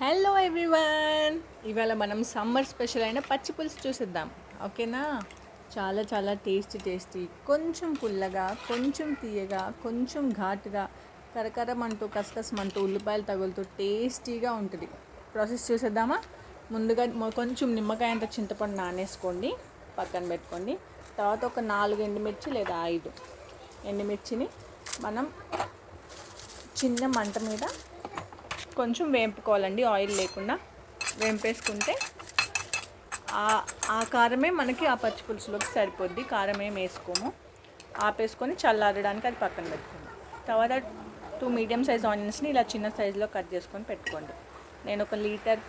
Hello everyone, ఇవాళ మనం summer special అయిన పచ్చి పులుసు చూసిద్దాం. ఓకేనా? చాలా చాలా టేస్టీ, కొంచెం పుల్లగా, కొంచెం తీయగా, కొంచెం ఘాటుగా, కరకరమంటూ కసకసమంటూ ఉల్లిపాయలు తగులుతూ టేస్టీగా ఉంటుంది. ప్రాసెస్ చూసేద్దామా? ముందుగా కొంచెం నిమ్మకాయ అంత చింతపండు నానేసుకోండి, పక్కన పెట్టుకోండి. తర్వాత ఒక 4 ఎండుమిర్చి లేదా 5 ఎండుమిర్చిని మనం చిన్న మంట మీద కొంచెం వేంపుకోవాలండి, ఆయిల్ లేకుండా వేంపేసుకుంటే ఆ కారమే మనకి ఆ పచ్చి పులుసులోకి సరిపోద్ది. కారం ఏం వేసుకోము. ఆపేసుకొని చల్లారడానికి అది పక్కన పెట్టుకోండి. తర్వాత 2 మీడియం సైజ్ ఆనియన్స్ని ఇలా చిన్న సైజులో కట్ చేసుకొని పెట్టుకోండి. నేను 1 లీటర్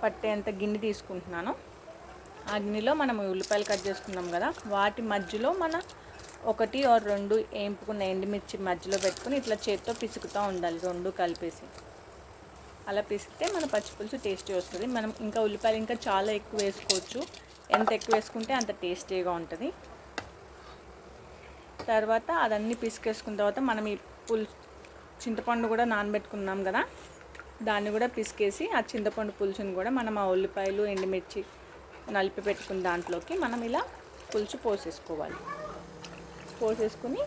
పట్టేంత గిన్నె తీసుకుంటున్నాను. ఆ గిన్నెలో మనం ఉల్లిపాయలు కట్ చేసుకున్నాం కదా, వాటి మధ్యలో మన 1 or 2 వేంపుకున్న ఎండుమిర్చి మధ్యలో పెట్టుకుని ఇట్లా చేత్తో పిసుకుతూ ఉండాలి, 2 కలిపేసి. అలా పిసికితే మన పచ్చి పులుసు టేస్టీ వస్తుంది. మనం ఇంకా ఉల్లిపాయలు ఇంకా చాలా ఎక్కువ వేసుకోవచ్చు. ఎంత ఎక్కువ వేసుకుంటే అంత టేస్టీగా ఉంటుంది. తర్వాత అదన్నీ పిసికేసుకున్న తర్వాత మనం ఈ చింతపండు కూడా నానబెట్టుకున్నాం కదా, దాన్ని కూడా పిసికేసి ఆ చింతపండు పులుసుని కూడా మనం ఆ ఉల్లిపాయలు ఎండుమిర్చి నలిపి పెట్టుకున్న దాంట్లోకి మనం ఇలా పులుసు పోసేసుకోవాలి. పోసేసుకుని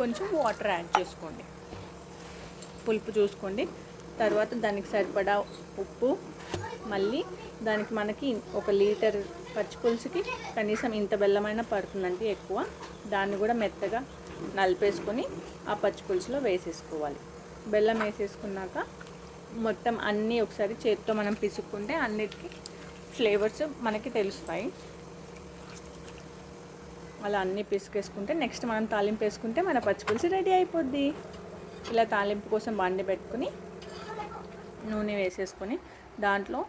కొంచెం వాటర్ యాడ్ చేసుకోండి, పులుపు చూసుకోండి. తర్వాత దానికి సరిపడా ఉప్పు, మళ్ళీ దానికి మనకి 1 లీటర్ పచ్చి పులుసుకి కనీసం ఇంత బెల్లమైనా పడుతుందంటే ఎక్కువ. దాన్ని కూడా మెత్తగా నలిపేసుకొని ఆ పచ్చి పులుసులో వేసేసుకోవాలి. బెల్లం వేసేసుకున్నాక మొత్తం అన్నీ ఒకసారి చేతితో మనం పిసుక్కుంటే అన్నిటికీ ఫ్లేవర్స్ మనకి తెలుస్తాయి. అలా అన్నీ పిసికేసుకుంటే నెక్స్ట్ మనం తాలింపు వేసుకుంటే మన పచ్చి పులుసు రెడీ అయిపోద్ది. ఇలా తాలింపు కోసం బండి పెట్టుకుని నూనె వేసేసుకొని దాంట్లో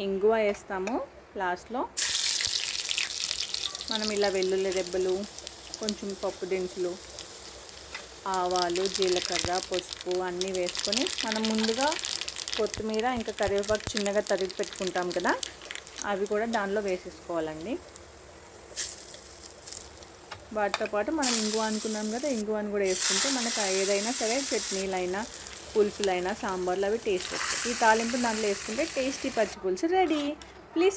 ఇంగువ వేస్తాము లాస్ట్లో. మనం ఇలా వెల్లుల్లి రెబ్బలు, కొంచెం పప్పు దినుసులు, ఆవాలు, జీలకర్ర, పసుపు అన్నీ వేసుకొని మనం ముందుగా కొత్తిమీర ఇంకా కరివేపాకు చిన్నగా తరిగి పెట్టుకుంటాం కదా, అవి కూడా దానిలో వేసేసుకోవాలండి. వాటితో పాటు మనం ఇంగువ అనుకున్నాం కదా, ఇంగువని కూడా వేసుకుంటే మనకు ఏదైనా సరే చట్నీలైనా పులుసులైనా సాంబార్లు అవి టేస్ట్ వస్తాయి. ఈ తాలింపు దాంట్లో వేసుకుంటే టేస్టీ పచ్చి పులుసు రెడీ. ప్లీజ్